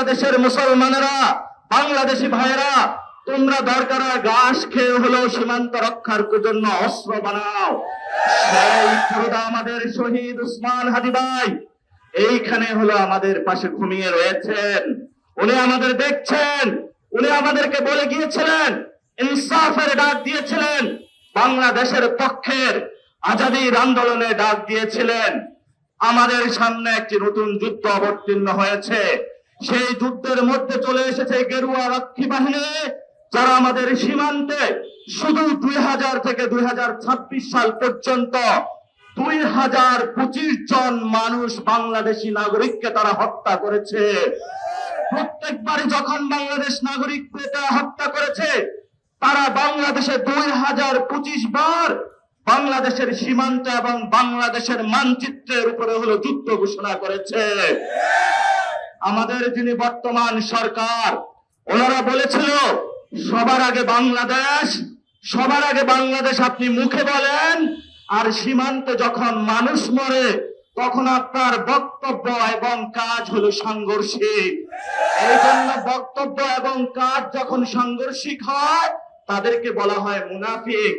বাংলাদেশের মুসলমানেরা, বাংলাদেশি ভাইয়েরা, তোমরা দরকার ঘাস খেয়ে হলেও সীমান্ত রক্ষার জন্য অস্ত্র বানাও। সেই খোদা আমাদের শহীদ উসমান হাদি ভাই এইখানে হলো আমাদের পাশে ঘুমিয়ে রয়েছেন। উনি আমাদের দেখছেন, উনি আমাদেরকে বলে গিয়েছিলেন, ইনসাফের ডাক দিয়েছিলেন, বাংলাদেশের পক্ষের আজাদীর আন্দোলনে ডাক দিয়েছিলেন। আমাদের সামনে একটি নতুন যুদ্ধ অবতীর্ণ হয়েছে। সেই যুদ্ধের মধ্যে চলে এসেছে গেরুয়া রক্ষী বাহিনী, যারা আমাদের সীমান্তে শুধু 2000 থেকে 2026 সাল পর্যন্ত 2025 জন মানুষ বাংলাদেশি নাগরিককে তারা হত্যা করেছে। প্রত্যেকবারই যখন বাংলাদেশ নাগরিককে তারা হত্যা করেছে, তারা বাংলাদেশে 2025 বার বাংলাদেশের সীমান্ত এবং বাংলাদেশের মানচিত্রের উপরে হলো যুদ্ধ ঘোষণা করেছে। আমাদের যিনি বর্তমান সরকার, ওনারা বলেছিল সবার আগে বাংলাদেশ, সবার আগে বাংলাদেশ আপনি মুখে বলেন, আর সীমান্তে যখন মানুষ মরে তখন আপনার বক্তব্য এবং কাজ হলো সাংঘর্ষিক। এই জন্য বক্তব্য এবং কাজ যখন সাংঘর্ষিক হয় তাদেরকে বলা হয় মুনাফিক।